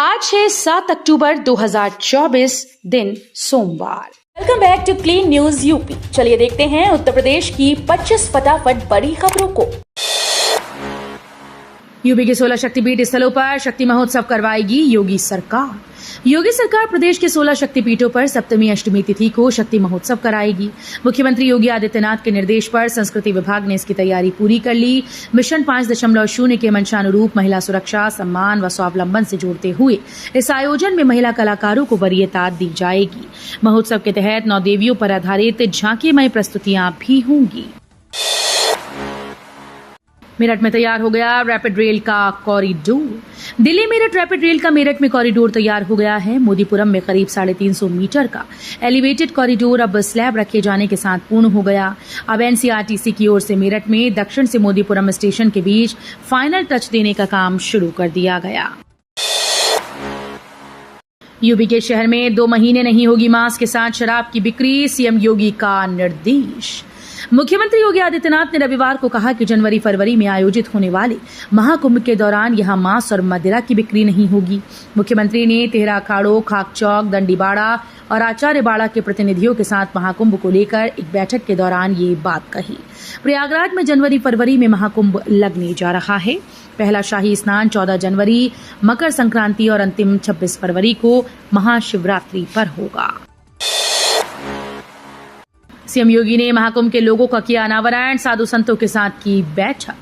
आज है 7 अक्टूबर 2024 दिन सोमवार। Welcome back to clean news UP. चलिए देखते हैं उत्तर प्रदेश की 25 फटाफट बड़ी खबरों को। यूपी के 16 शक्तिपीठ स्थलों पर शक्ति महोत्सव करवाएगी योगी सरकार। योगी सरकार प्रदेश के 16 शक्तिपीठों पर सप्तमी अष्टमी तिथि को शक्ति महोत्सव कराएगी। मुख्यमंत्री योगी आदित्यनाथ के निर्देश पर संस्कृति विभाग ने इसकी तैयारी पूरी कर ली। मिशन 5.0 के मंशानुरूप महिला सुरक्षा, सम्मान व स्वावलंबन से जोड़ते हुए इस आयोजन में महिला कलाकारों को वरीयता दी जाएगी। महोत्सव के तहत 9 देवियों पर आधारित झांकीमय प्रस्तुतियां भी होंगी। मेरठ में तैयार हो गया रैपिड रेल का corridor. Delhi Meerut rapid rail का मेरठ में कॉरिडोर तैयार हो गया है। मोदीपुरम में करीब 350 मीटर का एलिवेटेड कॉरिडोर अब स्लैब रखे जाने के साथ पूर्ण हो गया। अब एनसीआरटीसी की ओर से मेरठ में दक्षिण से मोदीपुरम स्टेशन के बीच फाइनल टच देने का काम शुरू कर दिया गया। यूपी के शहर में 2 महीने नहीं होगी मास्क के साथ शराब की बिक्री, सीएम योगी का निर्देश। मुख्यमंत्री योगी आदित्यनाथ ने रविवार को कहा कि जनवरी फरवरी में आयोजित होने वाले महाकुंभ के दौरान यहां मांस और मदिरा की बिक्री नहीं होगी। मुख्यमंत्री ने तेहरा अखाड़ों, खाक चौक, दंडीबाड़ा और आचार्यबाड़ा के प्रतिनिधियों के साथ महाकुंभ को लेकर एक बैठक के दौरान ये बात कही। प्रयागराज में जनवरी फरवरी में महाकुंभ लगने जा रहा है। पहला शाही स्नान 14 जनवरी, मकर संक्रांति और अंतिम 26 फरवरी को महाशिवरात्रि पर होगा। सीएम योगी ने महाकुंभ के लोगों का किया अनावरण, साधु संतों के साथ की बैठक।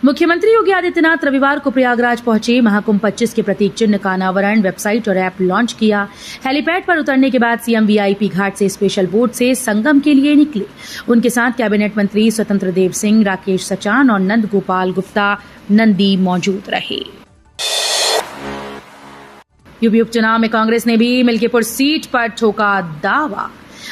मुख्यमंत्री योगी आदित्यनाथ रविवार को प्रयागराज पहुंचे। महाकुंभ 25 के प्रतीक चिन्ह का अनावरण, वेबसाइट और ऐप लॉन्च किया। हेलीपैड पर उतरने के बाद सीएम वीआईपी घाट से स्पेशल बोट से संगम के लिए निकले। उनके साथ कैबिनेट मंत्री स्वतंत्र देव सिंह, राकेश सचान और नंद गोपाल गुप्ता नंदी मौजूद रहे। यूपी उपचुनाव में कांग्रेस ने भी मिल्कीपुर सीट पर ठोका दावा।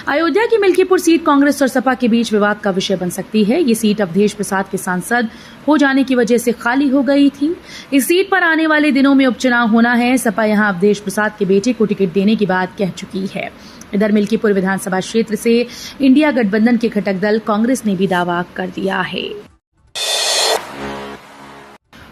अयोध्या की मिल्कीपुर सीट कांग्रेस और सपा के बीच विवाद का विषय बन सकती है। ये सीट अवधेश प्रसाद के सांसद हो जाने की वजह से खाली हो गई थी। इस सीट पर आने वाले दिनों में उपचुनाव होना है। सपा यहां अवधेश प्रसाद के बेटे को टिकट देने की बात कह चुकी है। इधर मिल्कीपुर विधानसभा क्षेत्र से इंडिया गठबंधन के घटक दल कांग्रेस ने भी दावा कर दिया है।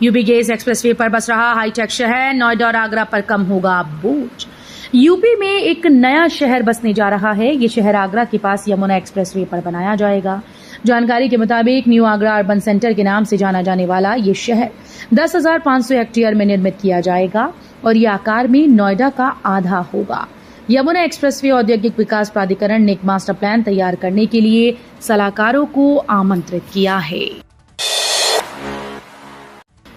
यूपी गेज एक्सप्रेसवे पर बस रहा हाईटेक शहर, नोएडा और आगरा पर कम होगा बोझ। यूपी में एक नया शहर बसने जा रहा है। ये शहर आगरा के पास यमुना एक्सप्रेसवे पर बनाया जाएगा। जानकारी के मुताबिक न्यू आगरा अर्बन सेंटर के नाम से जाना जाने वाला ये शहर 10,500 हेक्टेयर में निर्मित किया जाएगा और ये आकार में नोएडा का आधा होगा। यमुना एक्सप्रेसवे औद्योगिक विकास प्राधिकरण ने एक मास्टर प्लान तैयार करने के लिए सलाहकारों को आमंत्रित किया है।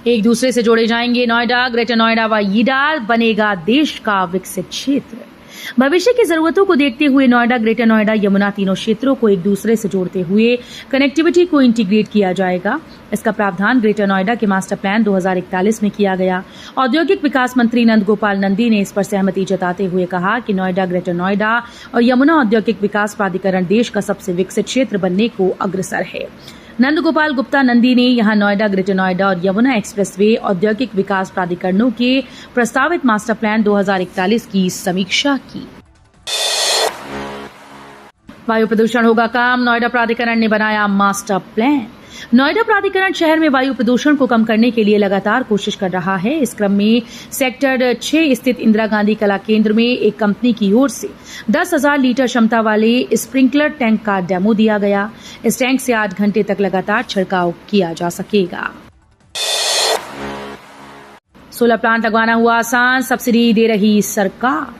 एक दूसरे से जोड़े जाएंगे नोएडा, ग्रेटर नोएडा व ईडा, बनेगा देश का विकसित क्षेत्र। भविष्य की जरूरतों को देखते हुए नोएडा, ग्रेटर नोएडा, यमुना तीनों क्षेत्रों को एक दूसरे से जोड़ते हुए कनेक्टिविटी को इंटीग्रेट किया जाएगा। इसका प्रावधान ग्रेटर नोएडा के मास्टर प्लान 2041 में किया गया। औद्योगिक विकास मंत्री नंद गोपाल नंदी ने इस पर सहमति जताते हुए कहा कि नोएडा, ग्रेटर नोएडा और यमुना औद्योगिक विकास प्राधिकरण देश का सबसे विकसित क्षेत्र बनने को अग्रसर है। नंद गोपाल गुप्ता नंदी ने यहां नोएडा, ग्रेटर नोएडा और यमुना एक्सप्रेसवे औद्योगिक विकास प्राधिकरणों के प्रस्तावित मास्टर प्लान 2041 की समीक्षा की। वायु प्रदूषण होगा कम, नोएडा प्राधिकरण ने बनाया मास्टर प्लान। नोएडा प्राधिकरण शहर में वायु प्रदूषण को कम करने के लिए लगातार कोशिश कर रहा है। इस क्रम में सेक्टर 6 स्थित इंदिरा गांधी कला केंद्र में एक कंपनी की ओर से 10,000 लीटर क्षमता वाले स्प्रिंकलर टैंक का डेमो दिया गया। इस टैंक से 8 घंटे तक लगातार छिड़काव किया जा सकेगा। सोलर प्लांट लगवाना हुआ आसान, सब्सिडी दे रही सरकार।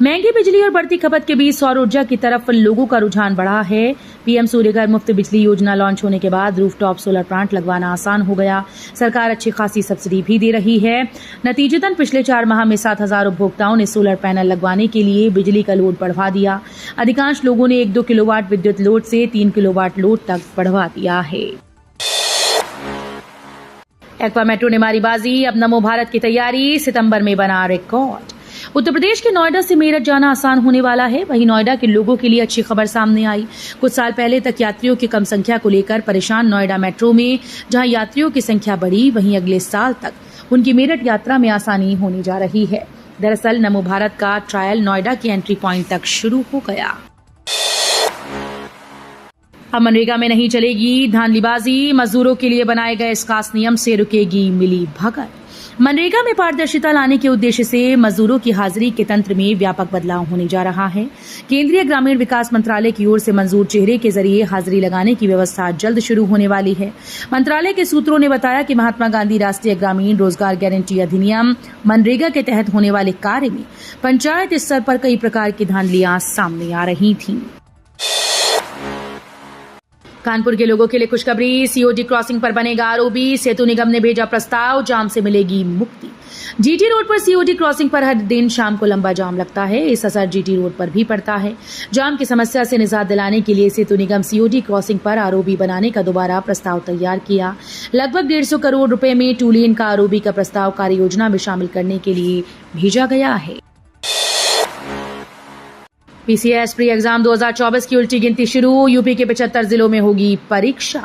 महंगी बिजली और बढ़ती खपत के बीच सौर ऊर्जा की तरफ लोगों का रुझान बढ़ा है। पीएम सूर्यघर मुफ्त बिजली योजना लॉन्च होने के बाद रूफटॉप सोलर प्लांट लगवाना आसान हो गया। सरकार अच्छी खासी सब्सिडी भी दे रही है। नतीजतन पिछले 4 माह में 7,000 उपभोक्ताओं ने सोलर पैनल लगवाने के लिए बिजली का लोड बढ़वा दिया। अधिकांश लोगों ने 1-2 किलोवाट विद्युत लोड से 3 किलोवाट लोड तक बढ़वा दिया है। एक्वा मेट्रो ने मारी बाजी, अब नमो भारत की तैयारी, सितंबर में बना रिकॉर्ड। उत्तर प्रदेश के नोएडा से मेरठ जाना आसान होने वाला है। वहीं नोएडा के लोगों के लिए अच्छी खबर सामने आई। कुछ साल पहले तक यात्रियों की कम संख्या को लेकर परेशान नोएडा मेट्रो में जहां यात्रियों की संख्या बढ़ी, वहीं अगले साल तक उनकी मेरठ यात्रा में आसानी होने जा रही है। दरअसल नमो भारत का ट्रायल नोएडा के एंट्री पॉइंट तक शुरू हो गया। अब मनरेगा में नहीं चलेगी धांधलीबाजी, मजदूरों के लिए बनाए गए इस खास नियम से रुकेगी मिली भगत। मनरेगा में पारदर्शिता लाने के उद्देश्य से मजदूरों की हाजिरी के तंत्र में व्यापक बदलाव होने जा रहा है। केंद्रीय ग्रामीण विकास मंत्रालय की ओर से मंजूर चेहरे के जरिए हाजिरी लगाने की व्यवस्था जल्द शुरू होने वाली है। मंत्रालय के सूत्रों ने बताया कि महात्मा गांधी राष्ट्रीय ग्रामीण रोजगार गारंटी अधिनियम मनरेगा के तहत होने वाले कार्य में पंचायत स्तर पर कई प्रकार की धांधलियां सामने आ रही थीं। कानपुर के लोगों के लिए खुशखबरी, सीओडी क्रॉसिंग पर बनेगा आरओबी। सेतु निगम ने भेजा प्रस्ताव, जाम से मिलेगी मुक्ति। जीटी रोड पर सीओडी क्रॉसिंग पर हर दिन शाम को लंबा जाम लगता है। इस असर जीटी रोड पर भी पड़ता है। जाम की समस्या से निजात दिलाने के लिए सेतु निगम सीओडी क्रॉसिंग पर आरओबी बनाने का दोबारा प्रस्ताव तैयार किया। लगभग 150 करोड़ रुपए में 2 लेन का आरओबी का प्रस्ताव कार्य योजना में शामिल करने के लिए भेजा गया है। पीसीएस प्री एग्जाम 2024 की उल्टी गिनती शुरू। यूपी के 75 जिलों में होगी परीक्षा।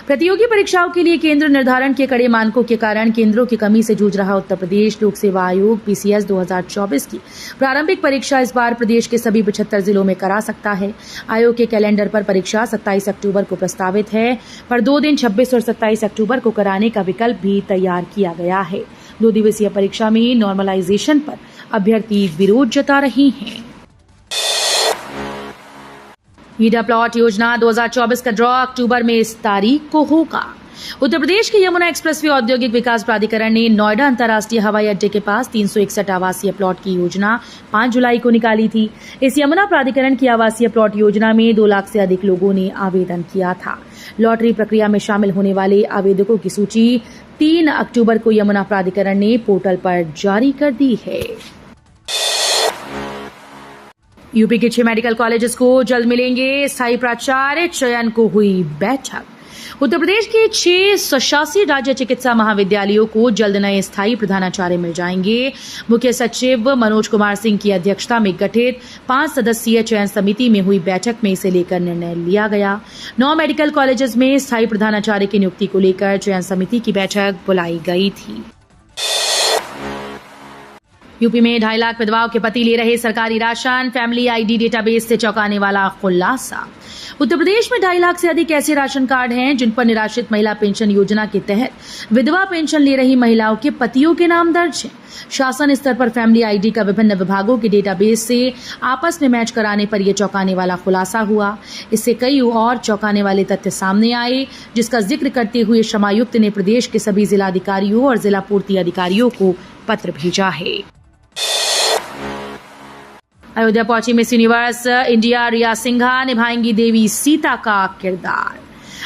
प्रतियोगी परीक्षाओं के लिए केंद्र निर्धारण के कड़े मानकों के कारण केंद्रों की कमी से जूझ रहा उत्तर प्रदेश लोक सेवा आयोग पीसीएस 2024 की प्रारंभिक परीक्षा इस बार प्रदेश के सभी 75 जिलों में करा सकता है। आयोग के कैलेंडर पर परीक्षा 27 अक्टूबर को प्रस्तावित है, पर 2 दिन 26 और 27 अक्टूबर को कराने का विकल्प भी तैयार किया गया है। 2 दिवसीय परीक्षा में नॉर्मलाइजेशन पर अभ्यर्थी विरोध जता रही हैं। ईडा प्लॉट योजना 2024 का ड्रॉ अक्टूबर में इस तारीख को होगा। उत्तर प्रदेश के यमुना एक्सप्रेसवे औद्योगिक विकास प्राधिकरण ने नोएडा अंतर्राष्ट्रीय हवाई अड्डे के पास 361 आवासीय प्लॉट की योजना 5 जुलाई को निकाली थी। इस यमुना प्राधिकरण की आवासीय प्लॉट योजना में 2 लाख से अधिक लोगों ने आवेदन किया था। लॉटरी प्रक्रिया में शामिल होने वाले आवेदकों की सूची 3 अक्टूबर को यमुना प्राधिकरण ने पोर्टल पर जारी कर दी है। यूपी के 6 मेडिकल कॉलेजेस को जल्द मिलेंगे स्थायी प्राचार्य, चयन को हुई बैठक। उत्तर प्रदेश के 6 स्वशासी राज्य चिकित्सा महाविद्यालयों को जल्द नए स्थायी प्रधानाचार्य मिल जाएंगे। मुख्य सचिव मनोज कुमार सिंह की अध्यक्षता में गठित 5 सदस्यीय चयन समिति में हुई बैठक में इसे लेकर निर्णय लिया गया। 9 मेडिकल कॉलेजेस में स्थायी प्रधानाचार्य की नियुक्ति को लेकर चयन समिति की बैठक बुलाई गई थी। यूपी में 2.5 लाख विधवाओं के पति ले रहे सरकारी राशन, फैमिली आईडी डेटाबेस से चौंकाने वाला खुलासा। उत्तर प्रदेश में 2.5 लाख से अधिक ऐसे राशन कार्ड हैं जिन पर निराश्रित महिला पेंशन योजना के तहत विधवा पेंशन ले रही महिलाओं के पतियों के नाम दर्ज हैं। शासन स्तर पर फैमिली आईडी का विभिन्न विभागों के डेटाबेस से आपस में मैच कराने पर यह चौंकाने वाला खुलासा हुआ। इससे कई और चौंकाने वाले तथ्य सामने आए, जिसका जिक्र करते हुए श्रमायुक्त ने प्रदेश के सभी जिलाधिकारियों और जिला पूर्ति अधिकारियों को पत्र भेजा है। अयोध्या पहुंची मिस यूनिवर्स इंडिया रिया सिंघा निभाएंगी देवी सीता का किरदार।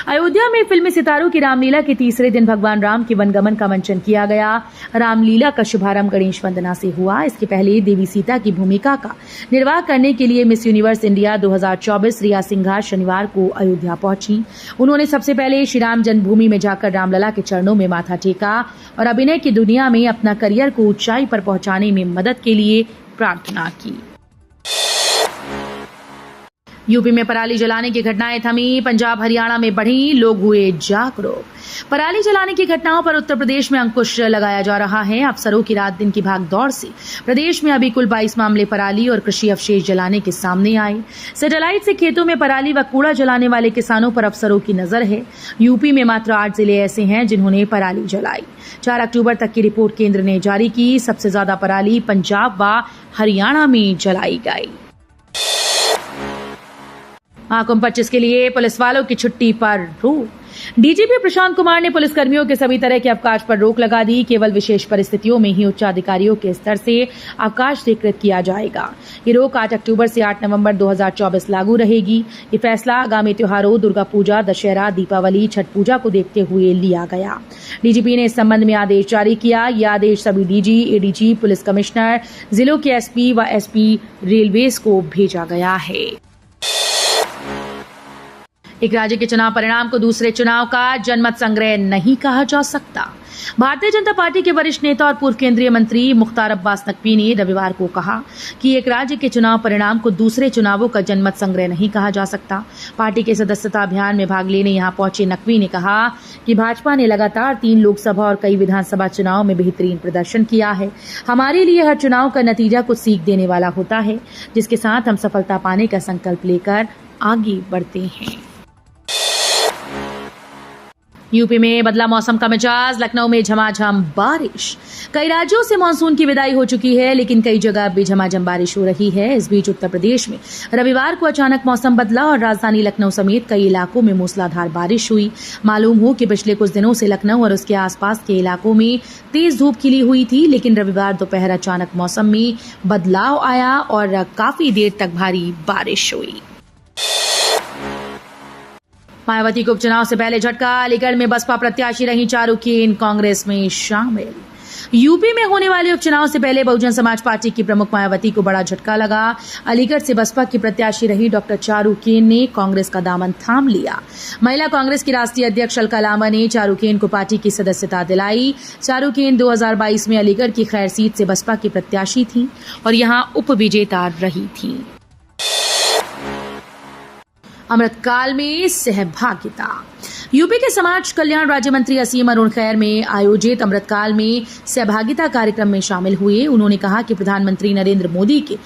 अयोध्या में फिल्मी सितारों की रामलीला के तीसरे दिन भगवान राम के वनगमन का मंचन किया गया। रामलीला का शुभारंभ गणेश वंदना से हुआ। इसके पहले देवी सीता की भूमिका का निर्वाह करने के लिए मिस यूनिवर्स इंडिया 2024 रिया सिंघा शनिवार को अयोध्या पहुंची। उन्होंने सबसे पहले श्री राम जन्मभूमि में जाकर रामलला के चरणों में माथा टेका और अभिनय की दुनिया में अपना करियर को ऊंचाई पर पहुंचाने में मदद के लिए प्रार्थना की। यूपी में पराली जलाने की घटनाएं थमी, पंजाब हरियाणा में बढ़ी, लोग हुए जागरूक। पराली जलाने की घटनाओं पर उत्तर प्रदेश में अंकुश लगाया जा रहा है। अफसरों की रात दिन की भागदौड़ से प्रदेश में अभी कुल 22 मामले पराली और कृषि अवशेष जलाने के सामने आए। सैटेलाइट से खेतों में पराली व कूड़ा जलाने वाले किसानों पर अफसरों की नजर है। यूपी में मात्र 8 जिले ऐसे हैं जिन्होंने पराली जलाई। 4 अक्टूबर तक की रिपोर्ट केंद्र ने जारी की। सबसे ज्यादा पराली पंजाब व हरियाणा में जलाई गई। महाकुंभ 25 के लिए पुलिस वालों की छुट्टी पर रोक। डीजीपी प्रशांत कुमार ने पुलिसकर्मियों के सभी तरह के अवकाश पर रोक लगा दी। केवल विशेष परिस्थितियों में ही उच्चाधिकारियों के स्तर से अवकाश स्वीकृत किया जाएगा। ये रोक 8 अक्टूबर से 8 नवंबर 2024 लागू रहेगी। ये फैसला आगामी त्योहारों दुर्गा पूजा, दशहरा, दीपावली, छठ पूजा को देखते हुए लिया गया। डीजीपी ने इस संबंध में आदेश जारी किया। यह आदेश सभी डीजी, एडीजी, पुलिस कमिश्नर, जिलों के एसपी व एसपी रेलवेज को भेजा गया है। एक राज्य के चुनाव परिणाम को दूसरे चुनाव का जनमत संग्रह नहीं कहा जा सकता। भारतीय जनता पार्टी के वरिष्ठ नेता और पूर्व केंद्रीय मंत्री मुख्तार अब्बास नकवी ने रविवार को कहा कि एक राज्य के चुनाव परिणाम को दूसरे चुनावों का जनमत संग्रह नहीं कहा जा सकता। पार्टी के सदस्यता अभियान में भाग लेने यहां पहुंचे नकवी ने कहा कि भाजपा ने लगातार 3 लोकसभा और कई विधानसभा चुनाव में बेहतरीन प्रदर्शन किया है। हमारे लिए हर चुनाव का नतीजा कुछ सीख देने वाला होता है, जिसके साथ हम सफलता पाने का संकल्प लेकर आगे बढ़ते हैं। यूपी में बदला मौसम का मिजाज, लखनऊ में झमाझम बारिश। कई राज्यों से मानसून की विदाई हो चुकी है, लेकिन कई जगह भी झमाझम बारिश हो रही है। इस बीच उत्तर प्रदेश में रविवार को अचानक मौसम बदला और राजधानी लखनऊ समेत कई इलाकों में मूसलाधार बारिश हुई। मालूम हो कि पिछले कुछ दिनों से लखनऊ और उसके आसपास के इलाकों में तेज धूप खिली हुई थी, लेकिन रविवार दोपहर अचानक मौसम में बदलाव आया और काफी देर तक भारी बारिश हुई। मायावती को उपचुनाव से पहले झटका, अलीगढ़ में बसपा प्रत्याशी रही चारुकेन कांग्रेस में शामिल। यूपी में होने वाले उपचुनाव से पहले बहुजन समाज पार्टी की प्रमुख मायावती को बड़ा झटका लगा। अलीगढ़ से बसपा की प्रत्याशी रही डॉक्टर चारुकेन ने कांग्रेस का दामन थाम लिया। महिला कांग्रेस की राष्ट्रीय अध्यक्ष अलका लांबा ने चारुकेन को पार्टी की सदस्यता दिलाई। चारुकेन 2022 में अलीगढ़ की खैर सीट से बसपा की प्रत्याशी थी और यहां उप विजेता रही थी। अमृतकाल में सहभागिता। यूपी के समाज कल्याण राज्य मंत्री असीम अरुण खैर में आयोजित अमृतकाल में सहभागिता कार्यक्रम में शामिल हुए। उन्होंने कहा कि प्रधानमंत्री नरेंद्र मोदी के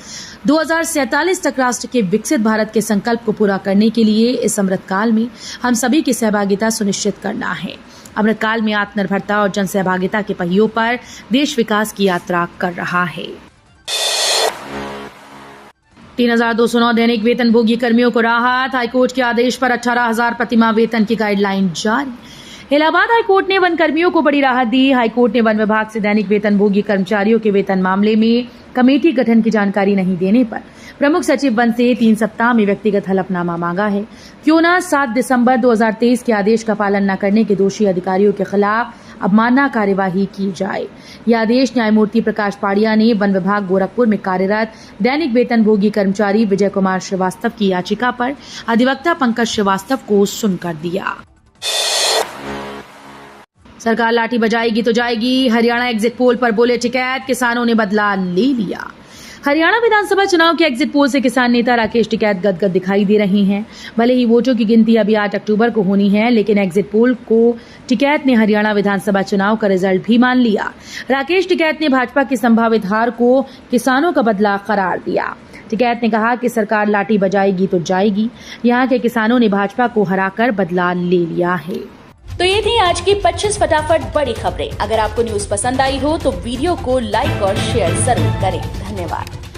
2047 तक राष्ट्र के विकसित भारत के संकल्प को पूरा करने के लिए इस अमृतकाल में हम सभी की सहभागिता सुनिश्चित करना है। अमृतकाल में आत्मनिर्भरता और जन सहभागिता के पहियों पर देश विकास की यात्रा कर रहा है। 3,209 दैनिक वेतनभोगी कर्मियों को राहत। हाईकोर्ट के आदेश पर 18,000 प्रतिमाह वेतन की गाइडलाइन जारी। इलाहाबाद हाईकोर्ट ने वन कर्मियों को बड़ी राहत दी। हाईकोर्ट ने वन विभाग से दैनिक वेतनभोगी कर्मचारियों के वेतन मामले में कमेटी गठन की जानकारी नहीं देने पर प्रमुख सचिव वन से 3 सप्ताह में व्यक्तिगत हलफनामा मांगा है। क्यों न 7 दिसंबर 2023 के आदेश का पालन न करने के दोषी अधिकारियों के खिलाफ अवमानना कार्यवाही की जाए। यह आदेश न्यायमूर्ति प्रकाश पाड़िया ने वन विभाग गोरखपुर में कार्यरत दैनिक वेतनभोगी कर्मचारी विजय कुमार श्रीवास्तव की याचिका पर अधिवक्ता पंकज श्रीवास्तव को सुनकर दिया। सरकार लाठी बजाएगी तो जाएगी, हरियाणा एग्जिट पोल पर बोले टिकैत, किसानों ने बदला ले लिया। हरियाणा विधानसभा चुनाव के एग्जिट पोल से किसान नेता राकेश टिकैत गदगद दिखाई दे रहे हैं। भले ही वोटों की गिनती अभी 8 अक्टूबर को होनी है, लेकिन एग्जिट पोल को टिकैत ने हरियाणा विधानसभा चुनाव का रिजल्ट भी मान लिया। राकेश टिकैत ने भाजपा की संभावित हार को किसानों का बदला करार दिया। टिकैत ने कहा कि सरकार लाठी बजाएगी तो जाएगी। यहाँ के किसानों ने भाजपा को हराकर बदला ले लिया है। तो ये थी आज की 25 फटाफट बड़ी खबरें। अगर आपको न्यूज पसंद आई हो तो वीडियो को लाइक और शेयर जरूर करें। धन्यवाद।